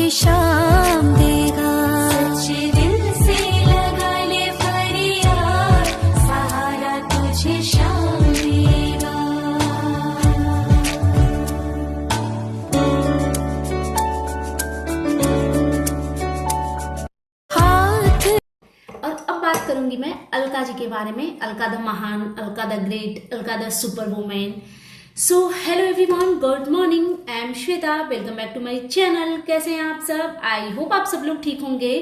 तुझे शाम देगा। सच्चे दिल से लगा ले फरियाद, सहारा तुझे शाम देगा। और अब बात करूंगी मैं अलका जी के बारे में। अलका द महान, Alka the great, Alka the super women. So hello everyone, good morning, I am Shweta, welcome back to my channel. कैसे हैं आप सब? आई होप आप सब लोग ठीक होंगे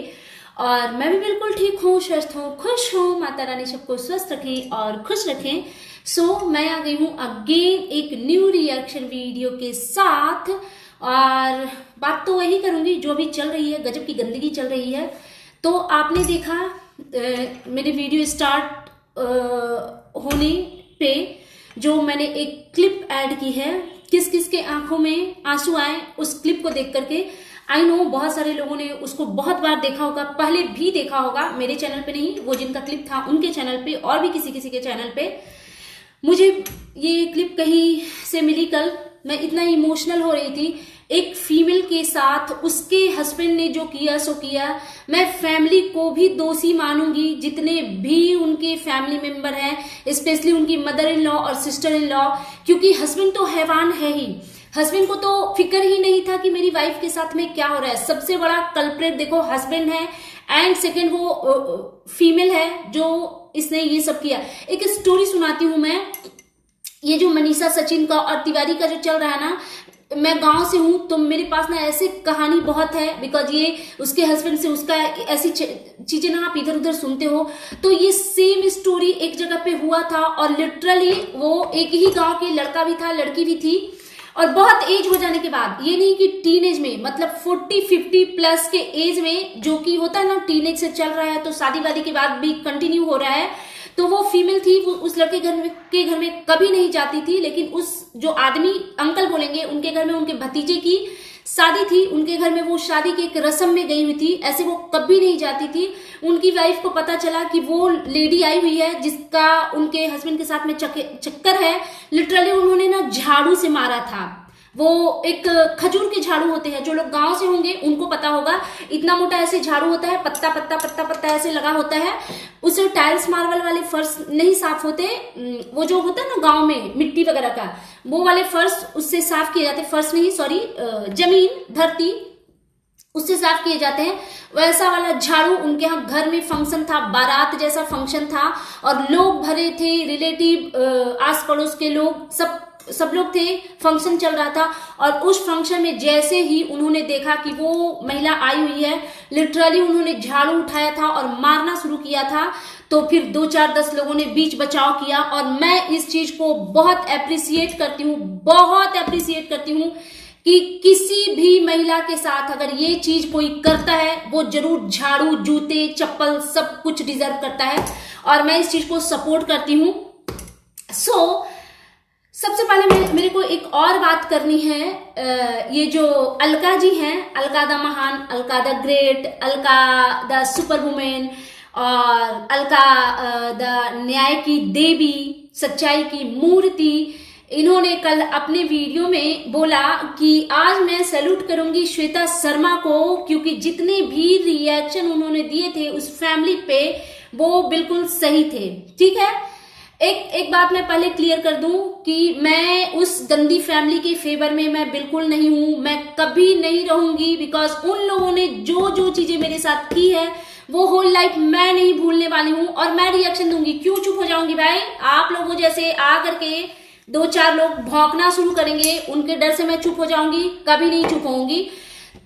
और मैं भी बिल्कुल ठीक हूँ, स्वस्थ हूँ, खुश हूँ। माता रानी सबको स्वस्थ रखें और खुश रखें। सो मैं आ गई हूँ अगेन एक न्यू रिएक्शन वीडियो के साथ और बात तो वही करूंगी जो भी चल रही है, गजब की गंदगी चल रही है। तो आपने देखा मेरी वीडियो स्टार्ट होने पे जो मैंने एक क्लिप ऐड की है, किस किस के आंखों में आंसू आए, उस क्लिप को देख करके आई नो बहुत सारे लोगों ने उसको बहुत बार देखा होगा, पहले भी देखा होगा। मेरे चैनल पे नहीं, वो जिनका क्लिप था उनके चैनल पे और भी किसी किसी के चैनल पे। मुझे ये क्लिप कहीं से मिली कल, मैं इतना इमोशनल हो रही थी। एक फीमेल के साथ उसके हस्बैंड ने जो किया सो किया। मैं फैमिली को भी दोषी मानूंगी, जितने भी उनके फैमिली मेंबर हैं, स्पेशली उनकी मदर इन लॉ और सिस्टर इन लॉ, क्योंकि हस्बैंड तो हैवान है ही। हस्बैंड को तो फिक्र ही नहीं था कि मेरी वाइफ के साथ में क्या हो रहा है। सबसे बड़ा कल्प्रेट देखो हस्बैंड है एंड सेकेंड वो फीमेल है जो इसने ये सब किया। एक स्टोरी सुनाती हूं मैं। ये जो मनीषा सचिन का और तिवारी का जो चल रहा है ना, मैं गांव से हूं तो मेरे पास ना ऐसे कहानी बहुत है, बिकॉज ये उसके हस्बैंड से उसका ऐसी चीजें ना आप इधर उधर सुनते हो। तो ये सेम स्टोरी एक जगह पे हुआ था और लिटरली वो एक ही गांव के लड़का भी था, लड़की भी थी, और बहुत एज हो जाने के बाद, ये नहीं कि टीनेज में, मतलब 40-50 प्लस के एज में, जो कि होता है ना टीनेज से चल रहा है तो शादी वादी के बाद भी कंटिन्यू हो रहा है। तो वो फीमेल थी, वो उस लड़के के घर में कभी नहीं जाती थी, लेकिन उस जो आदमी अंकल बोलेंगे उनके घर में उनके भतीजे की शादी थी, उनके घर में वो शादी की एक रस्म में गई हुई थी, ऐसे वो कभी नहीं जाती थी। उनकी वाइफ को पता चला कि वो लेडी आई हुई है जिसका उनके हस्बैंड के साथ में चक्कर है। लिटरली उन्होंने ना झाड़ू से मारा था। वो एक खजूर के झाड़ू होते हैं, जो लोग गांव से होंगे उनको पता होगा, इतना मोटा ऐसे झाड़ू होता है, पत्ता पत्ता पत्ता पत्ता ऐसे लगा होता है। उससे टाइल्स मार्बल वाले फर्श नहीं साफ होते, वो जो होता है ना गांव में मिट्टी वगैरह का, वो वाले फर्श उससे साफ किए जाते, फर्श नहीं सॉरी जमीन धरती, उससे साफ किए जाते हैं। वैसा वाला झाड़ू उनके यहाँ घर में फंक्शन था, बारात जैसा फंक्शन था और लोग भरे थे, रिलेटिव आस पड़ोस के लोग, सब लोग थे, फंक्शन चल रहा था। और उस फंक्शन में जैसे ही उन्होंने देखा कि वो महिला आई हुई है, लिटरली उन्होंने झाड़ू उठाया था और मारना शुरू किया था। तो फिर 2-4-10 लोगों ने बीच बचाव किया और मैं इस चीज को बहुत अप्रिसिएट करती हूँ, बहुत अप्रिसिएट करती हूँ कि किसी भी महिला के साथ अगर ये चीज कोई करता है, वो जरूर झाड़ू, जूते, चप्पल सब कुछ डिजर्व करता है और मैं इस चीज को सपोर्ट करती हूँ। सबसे पहले मेरे को एक और बात करनी है। ये जो अलका जी हैं, अलका द महान, Alka the great, Alka the super women और अलका द न्याय की देवी, सच्चाई की मूर्ति, इन्होंने कल अपने वीडियो में बोला कि आज मैं सैल्यूट करूंगी श्वेता शर्मा को, क्योंकि जितने भी रिएक्शन उन्होंने दिए थे उस फैमिली पे वो बिल्कुल सही थे। ठीक है, एक बात मैं पहले क्लियर कर दूं कि मैं उस गंदी फैमिली के फेवर में मैं बिल्कुल नहीं हूं, मैं कभी नहीं रहूंगी, बिकॉज उन लोगों ने जो जो चीजें मेरे साथ की है वो होल लाइफ मैं नहीं भूलने वाली हूं और मैं रिएक्शन दूंगी। क्यों चुप हो जाऊंगी भाई? आप लोगों जैसे आ करके 2-4 लोग भौंकना शुरू करेंगे, उनके डर से मैं चुप हो जाऊंगी? कभी नहीं चुप होंगी।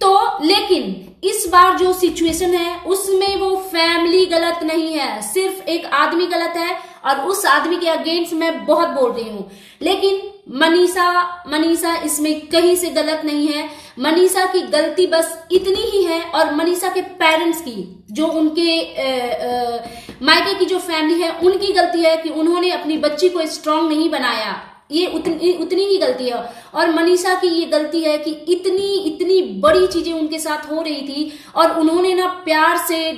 तो लेकिन इस बार जो सिचुएशन है उसमें वो फैमिली गलत नहीं है, सिर्फ एक आदमी गलत है और उस आदमी के अगेंस्ट मैं बहुत बोल रही हूं। लेकिन मनीषा इसमें कहीं से गलत नहीं है। मनीषा की गलती बस इतनी ही है और मनीषा के पेरेंट्स की, जो उनके मायके की जो फैमिली है उनकी गलती है कि उन्होंने अपनी बच्ची को स्ट्रांग नहीं बनाया। ये उतनी ही गलती है। और मनीषा की ये गलती है कि इतनी बड़ी चीजें उनके साथ हो रही थी और उन्होंने ना प्यार से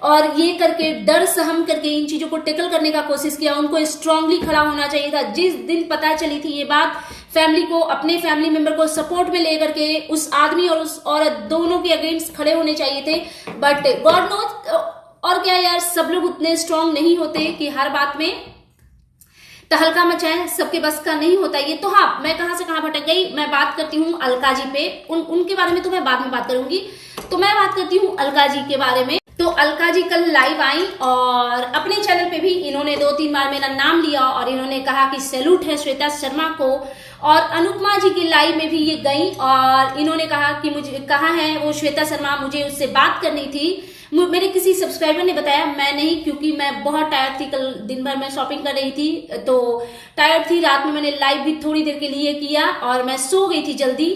और ये करके डर सहम करके इन चीजों को टैकल करने का कोशिश किया। उनको स्ट्रांगली खड़ा होना चाहिए था। जिस दिन पता चली थी ये बात, फैमिली को, अपने फैमिली मेंबर को सपोर्ट में लेकर के उस आदमी और उस औरत दोनों के अगेंस्ट खड़े होने चाहिए थे। बट गॉड नोज, और क्या यार, सब लोग उतने स्ट्रांग नहीं होते कि हर बात में तहलका मचाएं, सबके बस का नहीं होता ये। तो हाँ, मैं कहां से कहां भटक गई, मैं बात करती हूँ अलका जी पे। उनके बारे में तो मैं बाद में बात करूंगी। तो मैं बात करती हूँ अलका जी के बारे में। तो अलका जी कल लाइव आई और अपने चैनल पे भी इन्होंने 2-3 बार मेरा नाम लिया और इन्होंने कहा कि सैल्यूट है श्वेता शर्मा को। और अनुपमा जी के लाइव में भी ये गई और इन्होंने कहा कि मुझे कहाँ है वो श्वेता शर्मा, मुझे उससे बात करनी थी। मेरे किसी सब्सक्राइबर ने बताया, मैं नहीं, क्योंकि मैं बहुत टायर्ड थी। कल दिन भर मैं शॉपिंग कर रही थी तो टायर्ड थी। रात में मैंने लाइव भी थोड़ी देर के लिए किया और मैं सो गई थी जल्दी,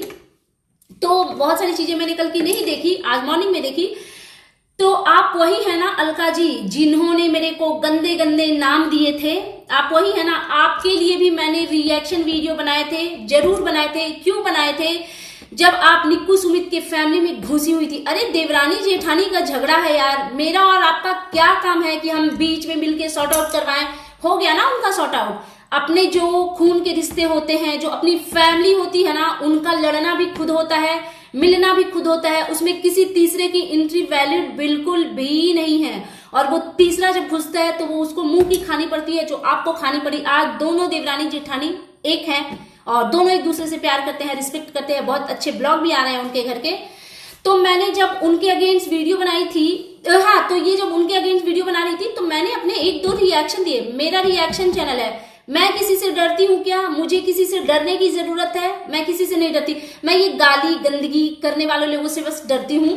तो बहुत सारी चीजें मैंने कल की नहीं देखी, आज मॉर्निंग में देखी। तो आप वही है ना अलका जी जिन्होंने मेरे को गंदे गंदे नाम दिए थे? आप वही है ना? आपके लिए भी मैंने रिएक्शन वीडियो बनाए थे, जरूर बनाए थे। क्यों बनाए थे? जब आप निक्कू सुमित के फैमिली में घुसी हुई थी। अरे देवरानी जेठानी का झगड़ा है यार, मेरा और आपका क्या काम है कि हम बीच में मिलके सॉर्ट आउट करवाएं? हो गया ना उनका सॉर्ट आउट। अपने जो खून के रिश्ते होते हैं, जो अपनी फैमिली होती है ना, उनका लड़ना भी खुद होता है, मिलना भी खुद होता है। उसमें किसी तीसरे की एंट्री वैलिड बिल्कुल भी नहीं है। और वो तीसरा जब घुसता है तो वो उसको मुंह की खानी पड़ती है, जो आपको खानी पड़ी। आज दोनों देवरानी जेठानी एक हैं और दोनों एक दूसरे से प्यार करते हैं, रिस्पेक्ट करते हैं। बहुत अच्छे ब्लॉग भी आ रहे हैं उनके घर के। तो मैंने जब उनके अगेंस्ट वीडियो बनाई थी, हाँ, तो ये जब उनके अगेंस्ट वीडियो बना रही थी तो मैंने अपने 1-2 रिएक्शन दिए। मेरा रिएक्शन चैनल है, मैं किसी से डरती हूँ क्या? मुझे किसी से डरने की जरूरत है? मैं किसी से नहीं डरती। मैं ये गाली गंदगी करने वाले लोगों से बस डरती हूँ।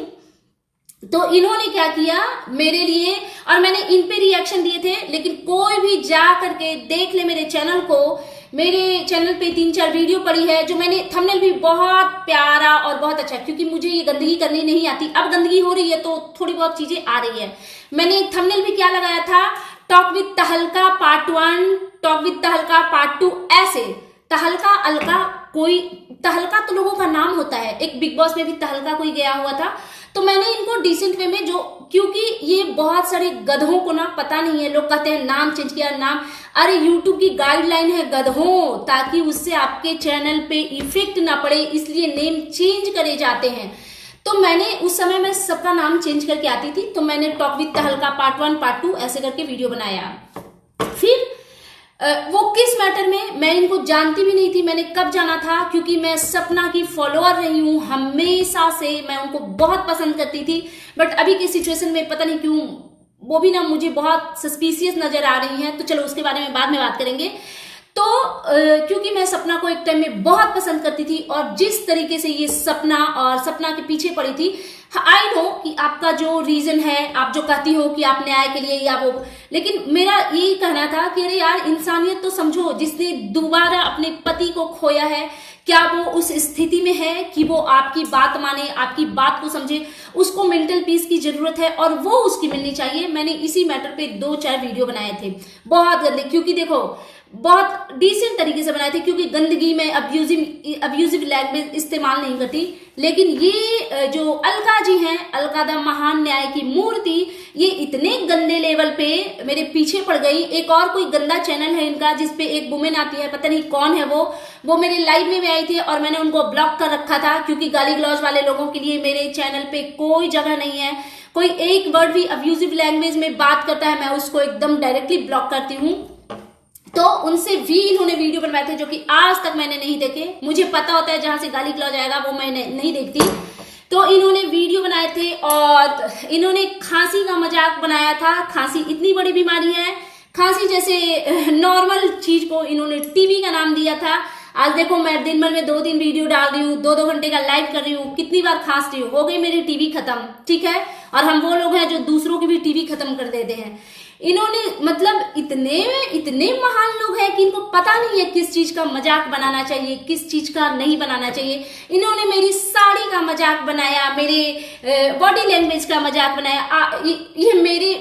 तो इन्होंने क्या किया मेरे लिए, और मैंने इन पे रिएक्शन दिए थे, लेकिन कोई भी जा करके देख ले मेरे चैनल को। मेरे चैनल पे 3-4 वीडियो पड़ी है जो मैंने, थंबनेल भी बहुत प्यारा और बहुत अच्छा, क्योंकि मुझे ये गंदगी करनी नहीं आती। अब गंदगी हो रही है तो थोड़ी बहुत चीजें आ रही है। मैंने थंबनेल भी क्या लगाया था, टॉक विद तहलका पार्ट 1, टॉक विद तहलका पार्ट 2, ऐसे। तहलका अलका, कोई तहलका तो लोगों का नाम होता है। एक बिग बॉस में भी तहलका कोई गया हुआ था। तो मैंने इनको डिसेंट वे में, जो, क्योंकि ये बहुत सारे गधों को ना पता नहीं है, लोग कहते हैं नाम चेंज किया, नाम। अरे यूट्यूब की गाइडलाइन है गधों, ताकि उससे आपके चैनल पे इफेक्ट ना पड़े, इसलिए नेम चेंज करे जाते हैं। तो मैंने उस समय मैं सबका नाम चेंज करके आती थी। तो मैंने टॉक विद तहलका पार्ट 1 पार्ट 2 ऐसे करके वीडियो बनाया। फिर वो किस मैटर में, मैं इनको जानती भी नहीं थी। मैंने कब जाना था, क्योंकि मैं सपना की फॉलोअर रही हूँ हमेशा से। मैं उनको बहुत पसंद करती थी, बट अभी की सिचुएशन में पता नहीं क्यों वो भी ना मुझे बहुत सस्पिशियस नजर आ रही हैं। तो चलो उसके बारे में बाद में बात करेंगे। तो क्योंकि मैं सपना को एक टाइम में बहुत पसंद करती थी, और जिस तरीके से ये सपना और सपना के पीछे पड़ी थी, आई नो कि आपका जो रीजन है, आप जो कहती हो कि आप न्याय के लिए या वो, लेकिन मेरा यही कहना था कि अरे यार, इंसानियत तो समझो। जिसने दोबारा अपने पति को खोया है, क्या वो उस स्थिति में है कि वो आपकी बात माने, आपकी बात को समझे? उसको मेंटल पीस की जरूरत है और वो उसकी मिलनी चाहिए। मैंने इसी मैटर पे 2-4 वीडियो बनाए थे, बहुत गंदे, क्योंकि देखो बहुत डिसेंट तरीके से बनाए थे, क्योंकि गंदगी में अब्यूजिव लैंग्वेज इस्तेमाल नहीं करती। लेकिन ये जो अलका जी हैं, अलका द महान न्याय की मूर्ति, ये इतने गंदे लेवल पे मेरे पीछे पड़ गई। एक और कोई गंदा चैनल है इनका जिसपे एक वुमेन आती है, पता नहीं कौन है वो मेरे लाइव में भी आई थी और मैंने उनको ब्लॉक कर रखा था, क्योंकि गाली गलौज वाले लोगों के लिए मेरे चैनल पे कोई जगह नहीं है। कोई एक वर्ड भी अब्यूजिव लैंग्वेज में बात करता है, मैं उसको एकदम डायरेक्टली ब्लॉक करती हूँ। तो उनसे भी इन्होंने वीडियो बनवाए थे, जो कि आज तक मैंने नहीं देखे। मुझे पता होता है जहां से गाली गलौज आएगा वो मैं नहीं देखती। तो इन्होंने वीडियो बनाए थे और इन्होंने खांसी का मजाक बनाया था। खांसी इतनी बड़ी बीमारी है, खांसी जैसे नॉर्मल चीज को इन्होंने टीबी का नाम दिया था। आज देखो मैं दिन भर में 2-3 वीडियो डाल रही हूँ, 2-2 घंटे का लाइव कर रही हूँ, कितनी बार खांस रही हूँ, हो गई मेरी टीवी खत्म, ठीक है। और हम वो लोग हैं जो दूसरों की भी टीवी खत्म कर देते हैं। इन्होंने मतलब इतने महान लोग हैं कि इनको पता नहीं है किस चीज का मजाक बनाना चाहिए, किस चीज का नहीं बनाना चाहिए। इन्होंने मेरी साड़ी का मजाक बनाया, मेरे बॉडी लैंग्वेज का मजाक बनाया। ये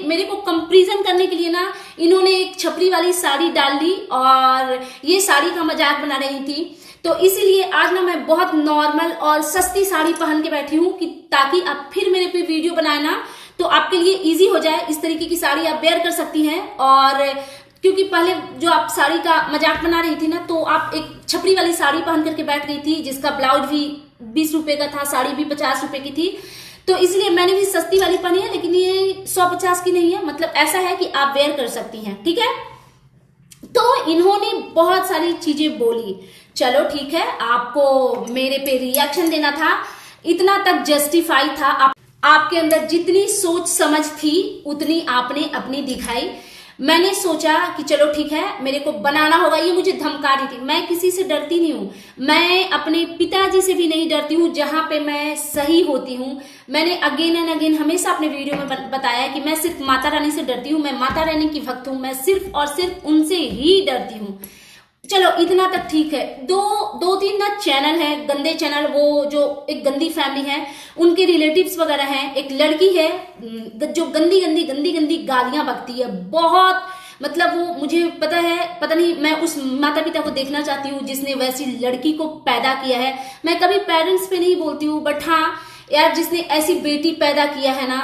मेरे को कंपैरिजन करने के लिए ना इन्होंने एक छपरी वाली साड़ी डाल ली और ये साड़ी का मजाक बना रही थी। तो इसीलिए आज ना मैं बहुत नॉर्मल और सस्ती साड़ी पहन के बैठी हूँ कि ताकि आप फिर मेरे पे वीडियो बनाए ना तो आपके लिए इजी हो जाए, इस तरीके की साड़ी आप वेयर कर सकती हैं। और क्योंकि पहले जो आप साड़ी का मजाक बना रही थी ना, तो आप एक छपरी वाली साड़ी पहन करके बैठ गई थी जिसका ब्लाउज भी 20 रुपए का था, साड़ी भी 50 रुपए की थी, तो इसलिए मैंने भी सस्ती वाली पहनी है, लेकिन ये 150 की नहीं है। मतलब ऐसा है कि आप वेयर कर सकती हैं, ठीक है। तो इन्होंने बहुत सारी चीजें बोली, चलो ठीक है, आपको मेरे पे रिएक्शन देना था, इतना तक जस्टिफाई था। आपके अंदर जितनी सोच समझ थी उतनी आपने अपनी दिखाई। मैंने सोचा कि चलो ठीक है, मेरे को बनाना होगा। ये मुझे धमका रही थी, मैं किसी से डरती नहीं हूं, मैं अपने पिताजी से भी नहीं डरती हूं जहां पे मैं सही होती हूं। मैंने अगेन एंड अगेन हमेशा अपने वीडियो में बताया कि मैं सिर्फ माता रानी से डरती हूं, मैं माता रानी की भक्त हूं, मैं सिर्फ और सिर्फ उनसे ही डरती हूं। चलो इतना तक ठीक है। दो तीन ना चैनल है, गंदे चैनल, वो जो एक गंदी फैमिली है, उनके रिलेटिव्स वगैरह हैं। एक लड़की है जो गंदी गंदी गंदी गंदी गालियां बकती है बहुत, मतलब वो मुझे पता है, पता नहीं, मैं उस माता पिता को देखना चाहती हूँ जिसने वैसी लड़की को पैदा किया है। मैं कभी पेरेंट्स पे नहीं बोलती हूँ, बट हाँ यार, जिसने ऐसी बेटी पैदा किया है ना,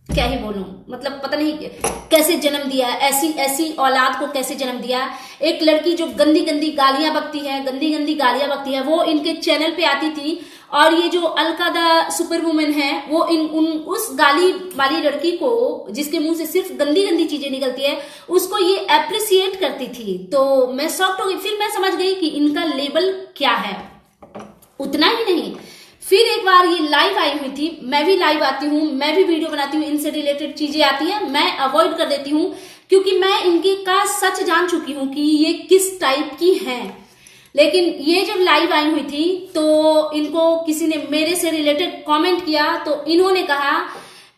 क्या ही बोलूं, मतलब पता नहीं कैसे जन्म दिया, ऐसी औलाद को कैसे जन्म दिया। एक लड़की जो गंदी गंदी गालियां बकती है, गंदी गंदी गालियां बकती है, वो इनके चैनल पे आती थी। और ये जो अलका द सुपर वुमेन है, वो उस गाली वाली लड़की को, जिसके मुंह से सिर्फ गंदी गंदी चीजें निकलती है, उसको ये अप्रिसिएट करती थी। तो मैं शॉक्ड हो गई, फिर मैं समझ गई कि इनका लेवल क्या है। उतना ही नहीं, फिर एक बार ये लाइव आई हुई थी, मैं भी लाइव आती हूँ, मैं भी वीडियो बनाती हूँ, इनसे रिलेटेड चीजें आती हैं, मैं अवॉइड कर देती हूँ क्योंकि मैं इनके का सच जान चुकी हूँ कि ये किस टाइप की हैं। लेकिन ये जब लाइव आई हुई थी तो इनको किसी ने मेरे से रिलेटेड कमेंट किया, तो इन्होंने कहा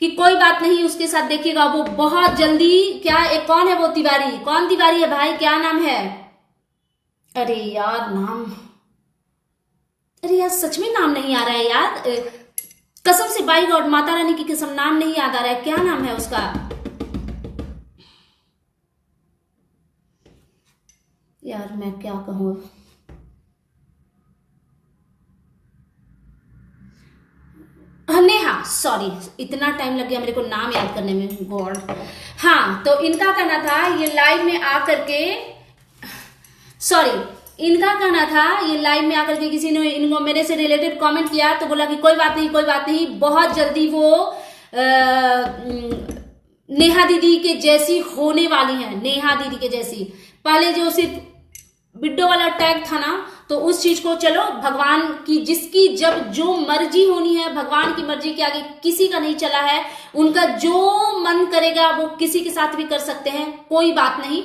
कि कोई बात नहीं, उसके साथ देखिएगा वो बहुत जल्दी, क्या एक कौन है वो तिवारी, कौन तिवारी है भाई, क्या नाम है, अरे यार नाम, अरे यार सच में नाम नहीं आ रहा है यार, कसम से बाई गॉड, माता रानी की कसम नाम नहीं याद आ रहा है, क्या नाम है उसका यार, मैं क्या कहूं। नेहा, सॉरी इतना टाइम लग गया मेरे को नाम याद करने में, गॉड। हाँ, तो इनका कहना था ये लाइव में आकर के, सॉरी इनका कहना था ये लाइव में आकर के किसी ने इनको मेरे से रिलेटेड कमेंट किया, तो बोला कि कोई बात नहीं, कोई बात नहीं, बहुत जल्दी वो नेहा दीदी के जैसी होने वाली है, नेहा दीदी के जैसी। पहले जो सिर्फ बिड्डो वाला टैग था ना, तो उस चीज को चलो भगवान की, जिसकी जब जो मर्जी होनी है, भगवान की मर्जी के आगे किसी का नहीं चला है, उनका जो मन करेगा वो किसी के साथ भी कर सकते हैं, कोई बात नहीं।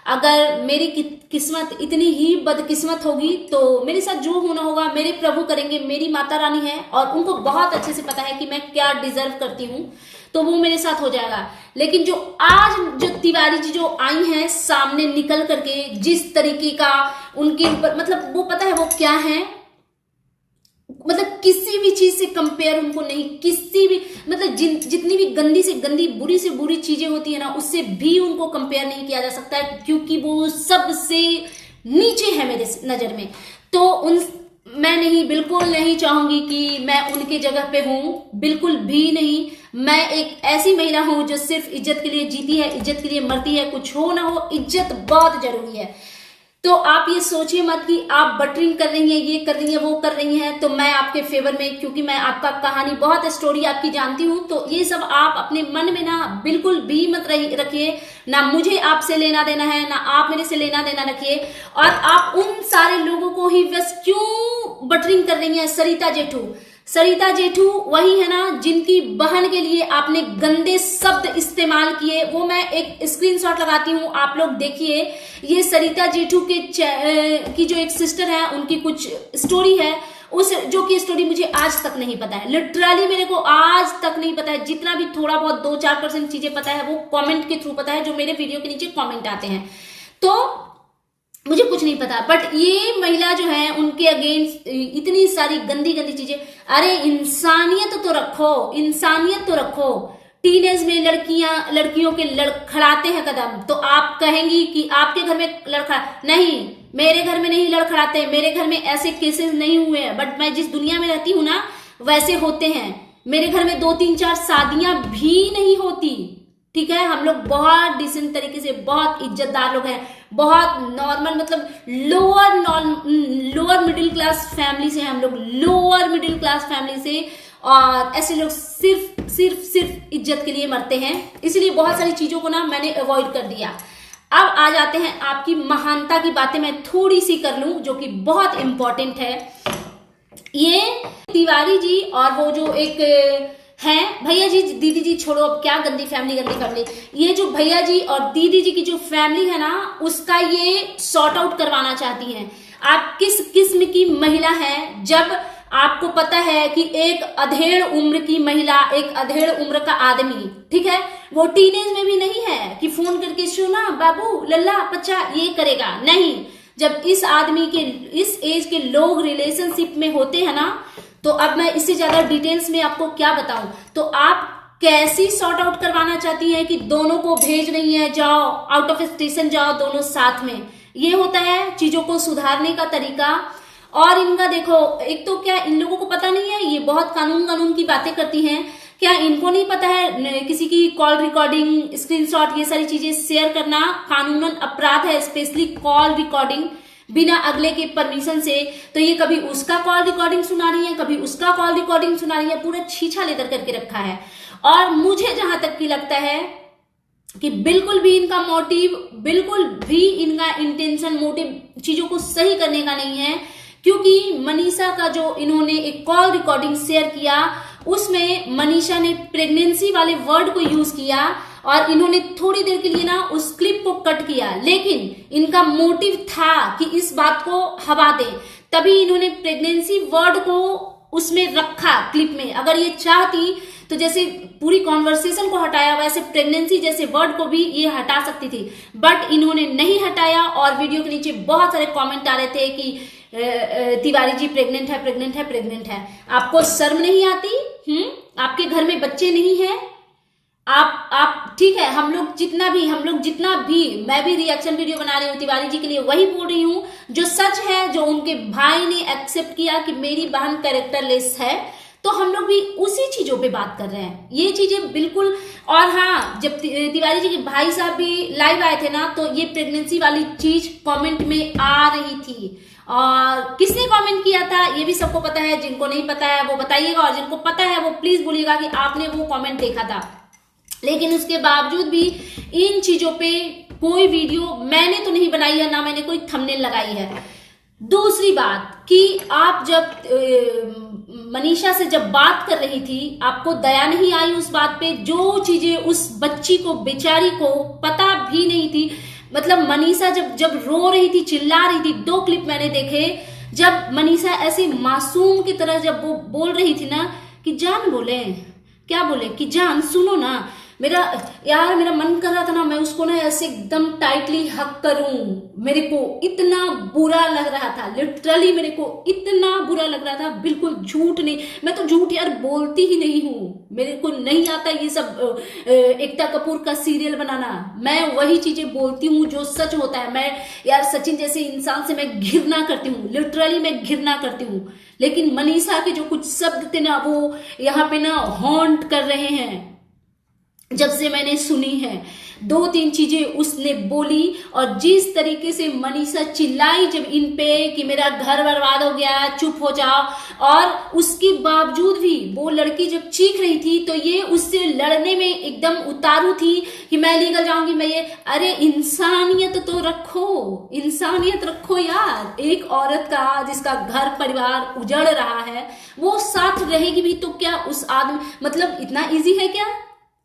अगर मेरी किस्मत इतनी ही बदकिस्मत होगी तो मेरे साथ जो होना होगा मेरे प्रभु करेंगे, मेरी माता रानी है और उनको बहुत अच्छे से पता है कि मैं क्या डिजर्व करती हूँ, तो वो मेरे साथ हो जाएगा। लेकिन जो आज जो तिवारी जी जो आई हैं सामने निकल करके, जिस तरीके का उनके ऊपर, मतलब वो पता है वो क्या है, मतलब किसी भी चीज से कंपेयर उनको नहीं, किसी भी, मतलब जितनी भी गंदी से गंदी, बुरी से बुरी चीजें होती है ना, उससे भी उनको कंपेयर नहीं किया जा सकता है, क्योंकि वो सबसे नीचे है मेरे नजर में। तो मैं नहीं, बिल्कुल नहीं चाहूंगी कि मैं उनके जगह पे हूं, बिल्कुल भी नहीं। मैं एक ऐसी महिला हूं जो सिर्फ इज्जत के लिए जीती है, इज्जत के लिए मरती है, कुछ हो ना हो इज्जत बहुत जरूरी है। तो आप ये सोचिए मत कि आप बटरिंग कर रही हैं, ये कर रही हैं, वो कर रही हैं, तो मैं आपके फेवर में, क्योंकि मैं आपका कहानी बहुत स्टोरी आपकी जानती हूं, तो ये सब आप अपने मन में ना बिल्कुल भी मत रखिए, ना मुझे आपसे लेना देना है, ना आप मेरे से लेना देना रखिए। और आप उन सारे लोगों को ही बस क्यों बटरिंग कर रही हैं, सरिता जेठू वही है ना जिनकी बहन के लिए आपने गंदे शब्द इस्तेमाल किए। वो मैं एक स्क्रीनशॉट लगाती हूँ, आप लोग देखिए। ये सरिता जेठू के की जो एक सिस्टर है, उनकी कुछ स्टोरी है, उस जो की स्टोरी मुझे आज तक नहीं पता है, लिटरली मेरे को आज तक नहीं पता है। जितना भी थोड़ा बहुत 2-4% चीजें पता है वो कमेंट के थ्रू पता है, जो मेरे वीडियो के नीचे कमेंट आते हैं, तो मुझे कुछ नहीं पता। बट ये महिला जो है उनके अगेंस्ट इतनी सारी गंदी गंदी चीजें, अरे इंसानियत तो रखो, इंसानियत तो रखो। टीनेज में लड़कियों के लड़खड़ाते हैं कदम, तो आप कहेंगी कि आपके घर में लड़खड़ा नहीं, मेरे घर में नहीं लड़खड़ाते, मेरे घर में ऐसे केसेस नहीं हुए हैं, बट मैं जिस दुनिया में रहती हूँ ना वैसे होते हैं। मेरे घर में 2-3-4 शादियां भी नहीं होती, ठीक है। हम लोग बहुत डिसेंट तरीके से, बहुत इज्जतदार लोग हैं, बहुत नॉर्मल, मतलब लोअर मिडिल क्लास फैमिली से हैं हम लोग, लोअर मिडिल क्लास फैमिली से। और ऐसे लोग सिर्फ इज्जत के लिए मरते हैं, इसलिए बहुत सारी चीजों को ना मैंने अवॉइड कर दिया। अब आ जाते हैं आपकी महानता की बातें मैं थोड़ी सी कर लूं, जो कि बहुत इंपॉर्टेंट है। ये तिवारी जी और वो जो एक हैं भैया जी, दीदी जी छोड़ो, अब क्या गंदी फैमिली। ये जो भैया जी और दीदी जी की जो फैमिली है ना, उसका ये सॉर्ट आउट करवाना चाहती हैं। आप किस किस्म की महिला हैं जब आपको पता है कि एक अधेड़ उम्र की महिला, एक अधेड़ उम्र का आदमी, ठीक है, वो टीनेज में भी नहीं है कि फोन करके सुना बाबू लल्ला पच्चा ये करेगा, नहीं। जब इस आदमी के, इस एज के लोग रिलेशनशिप में होते हैं ना, तो अब मैं इससे ज्यादा डिटेल्स में आपको क्या बताऊं। तो आप कैसी सॉर्ट आउट करवाना चाहती हैं कि दोनों को भेज रही है, जाओ आउट ऑफ स्टेशन जाओ दोनों साथ में। ये होता है चीजों को सुधारने का तरीका। और इनका देखो, एक तो क्या इन लोगों को पता नहीं है, ये बहुत कानून की बातें करती हैं। क्या इनको नहीं पता है किसी की कॉल रिकॉर्डिंग, स्क्रीनशॉट, ये सारी चीजें शेयर करना कानूनन अपराध है, स्पेशली कॉल रिकॉर्डिंग बिना अगले के परमिशन से। तो ये कभी उसका कॉल रिकॉर्डिंग सुना रही है, कभी उसका कॉल रिकॉर्डिंग सुना रही है, पूरा छीछा लेकर करके रखा है। और मुझे जहां तक की लगता है कि बिल्कुल भी इनका मोटिव, बिल्कुल भी इनका इंटेंशन, मोटिव चीजों को सही करने का नहीं है। क्योंकि मनीषा का जो इन्होंने एक कॉल रिकॉर्डिंग शेयर किया, उसमें मनीषा ने प्रेगनेंसी वाले वर्ड को यूज किया और इन्होंने थोड़ी देर के लिए ना उस क्लिप को कट किया, लेकिन इनका मोटिव था कि इस बात को हवा दे, तभी इन्होंने प्रेगनेंसी वर्ड को उसमें रखा क्लिप में। अगर ये चाहती तो जैसे पूरी कॉन्वर्सेशन को हटाया, वैसे प्रेगनेंसी जैसे वर्ड को भी ये हटा सकती थी, बट इन्होंने नहीं हटाया। और वीडियो के नीचे बहुत सारे कमेंट आ रहे थे कि तिवारी जी प्रेग्नेंट है। आपको शर्म नहीं आती? आपके घर में बच्चे नहीं हैं? आप ठीक है, हम लोग जितना भी मैं भी रिएक्शन वीडियो बना रही हूँ तिवारी जी के लिए, वही बोल रही हूँ जो सच है, जो उनके भाई ने एक्सेप्ट किया कि मेरी बहन कैरेक्टरलेस है, तो हम लोग भी उसी चीजों पे बात कर रहे हैं, ये चीजें बिल्कुल। और हाँ, जब तिवारी जी के भाई साहब भी लाइव आए थे ना, तो ये प्रेगनेंसी वाली चीज कमेंट में आ रही थी। और किसने कमेंट किया था ये भी सबको पता है, जिनको नहीं पता है वो बताइएगा, और जिनको पता है वो प्लीज बोलिएगा कि आपने वो कमेंट देखा था। लेकिन उसके बावजूद भी इन चीजों पे कोई वीडियो मैंने तो नहीं बनाई है, ना मैंने कोई थंबनेल लगाई है। दूसरी बात कि आप जब मनीषा से जब बात कर रही थी, आपको दया नहीं आई उस बात पे, जो चीजें उस बच्ची को, बेचारी को पता भी नहीं थी। मतलब मनीषा जब रो रही थी, चिल्ला रही थी, 2 क्लिप मैंने देखे, जब मनीषा ऐसे मासूम की तरह जब वो बोल रही थी ना कि जान बोले, क्या बोले कि जान सुनो ना, मेरा मन कर रहा था ना, मैं उसको ना ऐसे एकदम टाइटली हक करूं। मेरे को इतना बुरा लग रहा था, लिटरली मेरे को इतना बुरा लग रहा था, बिल्कुल झूठ नहीं। मैं तो झूठ यार बोलती ही नहीं हूँ, मेरे को नहीं आता ये सब एकता कपूर का सीरियल बनाना। मैं वही चीजें बोलती हूँ जो सच होता है। मैं यार सचिन जैसे इंसान से मैं घृणा करती हूँ, लिटरली मैं घृणा करती हूँ। लेकिन मनीषा के जो कुछ शब्द थे ना, वो यहाँ पे ना हॉन्ट कर रहे हैं। जब से मैंने सुनी है 2-3 चीजें उसने बोली, और जिस तरीके से मनीषा चिल्लाई जब इन पे कि मेरा घर बर्बाद हो गया, चुप हो जाओ, और उसके बावजूद भी वो लड़की जब चीख रही थी तो ये उससे लड़ने में एकदम उतारू थी कि मैं लीगल जाऊंगी, मैं ये। अरे इंसानियत तो रखो, इंसानियत रखो यार। एक औरत का जिसका घर परिवार उजड़ रहा है, वो साथ रहेगी भी तो क्या उस आदमी, मतलब इतना इजी है क्या?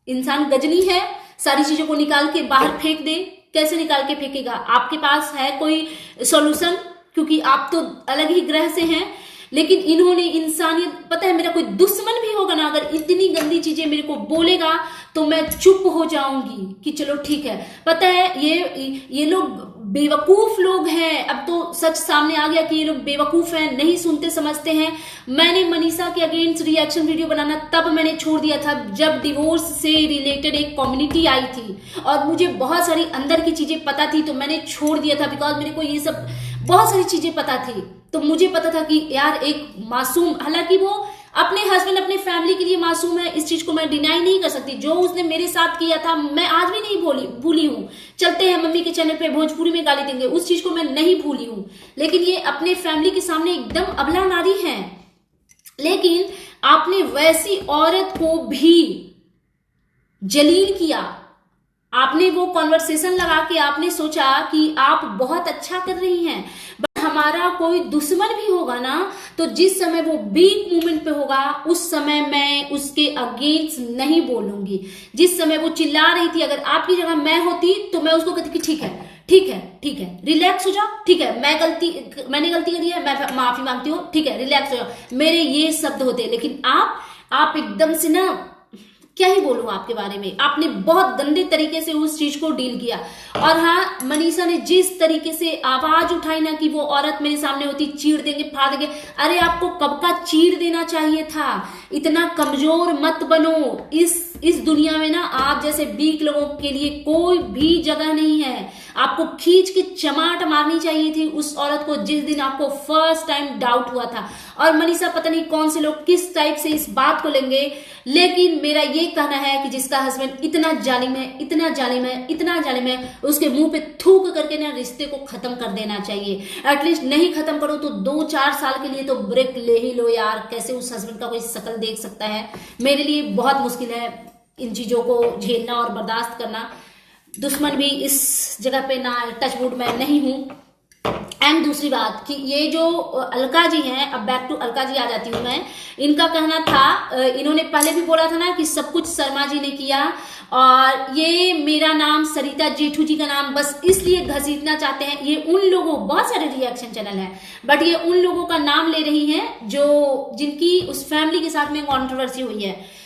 इंसान गजनी है, सारी चीजों को निकाल के बाहर फेंक दे? कैसे निकाल के फेंकेगा? आपके पास है कोई सॉल्यूशन? क्योंकि आप तो अलग ही ग्रह से हैं। लेकिन इन्होंने इंसानियत, पता है मेरा कोई दुश्मन भी होगा ना, अगर इतनी गंदी चीजें मेरे को बोलेगा तो मैं चुप हो जाऊंगी कि चलो ठीक है। पता है ये लोग बेवकूफ लोग हैं। अब तो सच सामने आ गया कि ये लोग बेवकूफ हैं, नहीं सुनते समझते हैं। मैंने मनीषा के अगेंस्ट रिएक्शन वीडियो बनाना तब मैंने छोड़ दिया था जब डिवोर्स से रिलेटेड एक कम्युनिटी आई थी और मुझे बहुत सारी अंदर की चीजें पता थी, तो मैंने छोड़ दिया था। बिकॉज मेरे को ये सब बहुत सारी चीजें पता थी, तो मुझे पता था कि यार एक मासूम, हालांकि वो अपने हस्बैंड अपने फैमिली के लिए मासूम है, इस चीज को मैं डिनाई नहीं कर सकती। जो उसने मेरे साथ किया था मैं आज भी नहीं भूली हूं। चलते हैं मम्मी के चैनल पे भोजपुरी में गाली देंगे, उस चीज को मैं नहीं भूली हूं। लेकिन ये अपने फैमिली के सामने एकदम अबला नारी है। लेकिन आपने वैसी औरत को भी जलील किया। आपने वो कॉन्वर्सेशन लगा के आपने सोचा कि आप बहुत अच्छा कर रही हैं। बट हमारा कोई दुश्मन भी होगा ना, तो जिस समय वो वीक मोमेंट पे होगा उस समय मैं उसके अगेंस्ट नहीं बोलूंगी। जिस समय वो चिल्ला रही थी, अगर आपकी जगह मैं होती तो मैं उसको कहती कि ठीक है ठीक है ठीक है, रिलैक्स हो जाओ, ठीक है मैंने गलती करी है, मैं माफी मांगती हूँ, ठीक है रिलैक्स हो जाओ, मेरे ये शब्द होते। लेकिन आप एकदम से ना, क्या ही बोलूं आपके बारे में, आपने बहुत गंदे तरीके से उस चीज को डील किया। और हाँ, मनीषा ने जिस तरीके से आवाज उठाई ना कि वो औरत मेरे सामने होती चीर देंगे फाड़ देंगे, अरे आपको कब का चीर देना चाहिए था। इतना कमजोर मत बनो। इस दुनिया में ना आप जैसे वीक लोगों के लिए कोई भी जगह नहीं है। आपको खींच के चमाट मारनी चाहिए थी उस औरत को जिस दिन आपको फर्स्ट टाइम डाउट हुआ था। और मनीषा पता नहीं कौन से लोग किस टाइप से इस बात को लेंगे, लेकिन मेरा ये कहना है कि जिसका हस्बैंड इतना जालिम है, इतना जालिम है, इतना जालिम है, उसके मुंह पे थूक करके ना रिश्ते को खत्म कर देना चाहिए। एटलीस्ट नहीं खत्म करो तो 2-4 साल के लिए तो ब्रेक ले ही लो यार। कैसे उस हस्बैंड का कोई शकल देख सकता है। मेरे लिए बहुत मुश्किल है इन चीजों को झेलना और बर्दाश्त करना। दुश्मन भी इस जगह पे ना टचवुड में नहीं हूं। एंड दूसरी बात कि ये जो अलका जी हैं, अब बैक टू अलका जी आ जाती हूं मैं। इनका कहना था, इन्होंने पहले भी बोला था ना कि सब कुछ शर्मा जी ने किया, और ये मेरा नाम सरिता जेठू जी का नाम बस इसलिए घसीटना चाहते हैं। ये उन लोगों, बहुत सारे रिएक्शन चैनल हैं, बट ये उन लोगों का नाम ले रही हैं जिनकी उस फैमिली के साथ में कंट्रोवर्सी हुई है।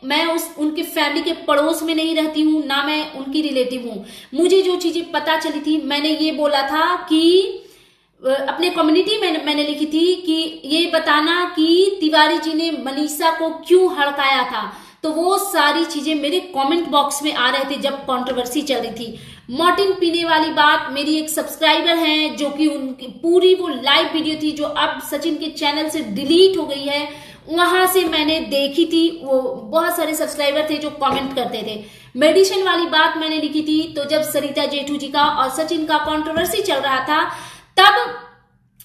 मैं उनके फैमिली के पड़ोस में नहीं रहती हूँ, ना मैं उनकी रिलेटिव हूँ। मुझे जो चीजें पता चली थी, मैंने ये बोला था कि अपने कम्युनिटी में मैंने लिखी थी कि ये बताना कि तिवारी जी ने मनीषा को क्यों हड़काया था। तो वो सारी चीजें मेरे कमेंट बॉक्स में आ रहे थे जब कंट्रोवर्सी चल रही थी। मॉर्टिन पीने वाली बात, मेरी एक सब्सक्राइबर हैं जो कि उनकी पूरी वो लाइव वीडियो थी जो अब सचिन के चैनल से डिलीट हो गई है, वहां से मैंने देखी थी। वो बहुत सारे सब्सक्राइबर थे जो कमेंट करते थे। मेडिसिन वाली बात मैंने लिखी थी, तो जब सरिता जेठू जी का और सचिन का कंट्रोवर्सी चल रहा था, तब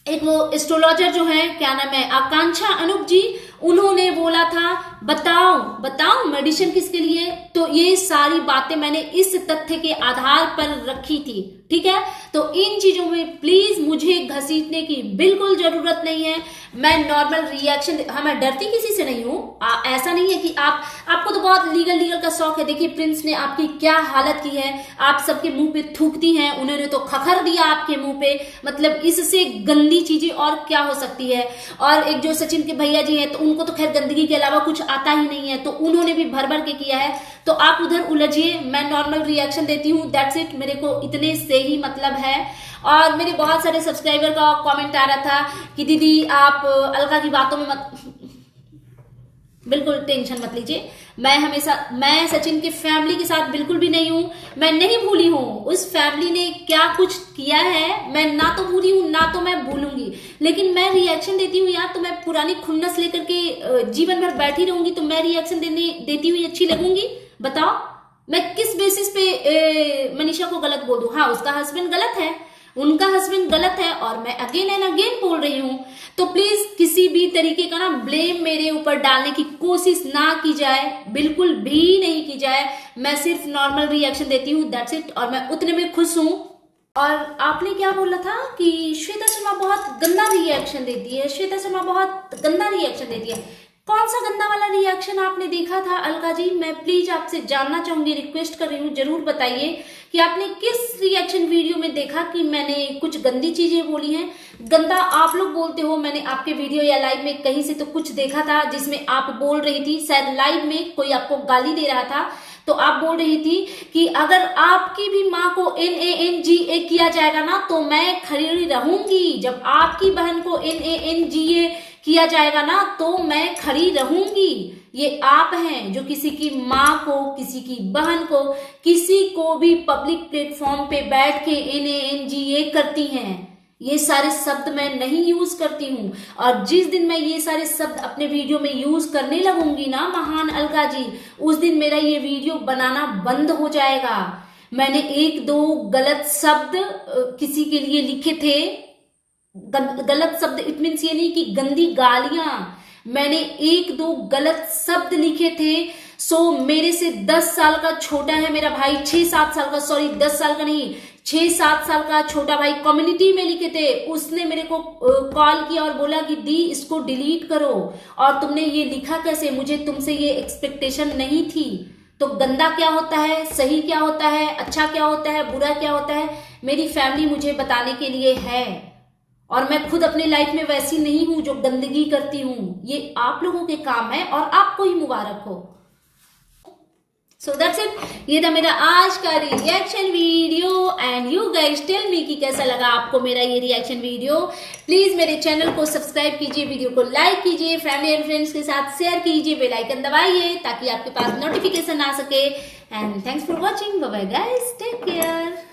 एक वो एस्ट्रोलॉजर जो है, क्या नाम है, आकांक्षा अनूप जी, उन्होंने बोला था बताओ मेडिसिन किसके लिए। तो ये सारी बातें मैंने इस तथ्य के आधार पर रखी थी, ठीक है। तो इन चीजों में प्लीज मुझे घसीटने की बिल्कुल जरूरत नहीं है। मैं नॉर्मल रिएक्शन, हाँ मैं डरती किसी से नहीं हूँ। ऐसा नहीं है कि आपको तो बहुत लीगल का शौक है। देखिए प्रिंस ने आपकी क्या हालत की है, आप सबके मुंह पे थूकती हैं, उन्होंने तो खखर दिया आपके मुंह पे। मतलब इससे गंदी चीजें और क्या हो सकती है। और एक जो सचिन के भैया जी हैं, तो उनको तो खैर गंदगी के अलावा कुछ आता ही नहीं है, तो उन्होंने भी भर के किया है। तो आप उधर उलझिए, मैं नॉर्मल रिएक्शन देती हूँ, दैट्स इट। मेरे को इतने से ही मतलब है। और मेरे बहुत सारे सब्सक्राइबर का कमेंट आ रहा था कि दीदी आप अलका की बातों में मत, बिल्कुल टेंशन मत लीजिए। मैं सचिन के फैमिली के साथ बिल्कुल भी नहीं हूं। मैं नहीं भूली हूं उस फैमिली ने क्या कुछ किया है, मैं ना तो भूली हूं ना तो मैं भूलूंगी। लेकिन मैं रिएक्शन देती हूँ यार, तो मैं पुरानी खुन्नस लेकर के जीवन भर बैठी रहूंगी तो मैं रिएक्शन देती हुई अच्छी लगूंगी? बताओ मैं किस बेसिस पे मनीषा को गलत बोल दूं? हाँ उसका हस्बैंड गलत है, उनका हस्बैंड गलत है, और मैं अगेन एंड अगेन बोल रही हूं। तो प्लीज किसी भी तरीके का ना ब्लेम मेरे ऊपर डालने की कोशिश ना की जाए, बिल्कुल भी नहीं की जाए। मैं सिर्फ नॉर्मल रिएक्शन देती हूँ, दैट्स इट, और मैं उतने में खुश हूं। और आपने क्या बोला था कि श्वेता शर्मा बहुत गंदा रिएक्शन देती है, श्वेता शर्मा बहुत गंदा रिएक्शन देती है। कौन सा गंदा वाला रिएक्शन आपने देखा था अलका जी? मैं प्लीज आपसे जानना चाहूंगी, रिक्वेस्ट कर रही हूँ, जरूर बताइए कि आपने किस रिएक्शन वीडियो में देखा कि मैंने कुछ गंदी चीजें बोली हैं। गंदा आप लोग बोलते हो, मैंने आपके वीडियो या लाइव में कहीं से तो कुछ देखा था जिसमें आप बोल रही थी, शायद लाइव में कोई आपको गाली दे रहा था, तो आप बोल रही थी कि अगर आपकी भी माँ को NANGA किया जाएगा ना तो मैं खड़ी रहूंगी। जब आपकी बहन को NANGA किया जाएगा ना तो मैं खड़ी रहूंगी। ये आप हैं जो किसी की माँ को, किसी की बहन को, किसी को भी पब्लिक प्लेटफॉर्म पे बैठ के NANGA करती हैं। ये सारे शब्द मैं नहीं यूज करती हूँ। और जिस दिन मैं ये सारे शब्द अपने वीडियो में यूज करने लगूंगी ना महान अलका जी, उस दिन मेरा ये वीडियो बनाना बंद हो जाएगा। मैंने एक दो गलत शब्द किसी के लिए लिखे थे, गलत शब्द इट मीन्स ये नहीं कि गंदी गालियां, मैंने एक दो गलत शब्द लिखे थे। सो मेरे से 10 साल का छोटा है मेरा भाई, 6-7 साल का, सॉरी 10 साल का नहीं, 6-7 साल का छोटा भाई कम्युनिटी में लिखे थे। उसने मेरे को कॉल किया और बोला कि दी इसको डिलीट करो, और तुमने ये लिखा कैसे, मुझे तुमसे ये एक्सपेक्टेशन नहीं थी। तो गंदा क्या होता है, सही क्या होता है, अच्छा क्या होता है, बुरा क्या होता है, मेरी फैमिली मुझे बताने के लिए है। और मैं खुद अपने लाइफ में वैसी नहीं हूं जो गंदगी करती हूं। ये आप लोगों के काम है और आपको ही मुबारक हो। सो दैट्स इट, ये था मेरा आज का reaction video. And you guys tell me कि कैसा लगा आपको मेरा ये रिएक्शन वीडियो। प्लीज मेरे चैनल को सब्सक्राइब कीजिए, वीडियो को लाइक कीजिए, फैमिली एंड फ्रेंड्स के साथ शेयर कीजिए, बेल आइकन दबाइए ताकि आपके पास नोटिफिकेशन आ सके। And thanks for watching, bye bye guys, take care.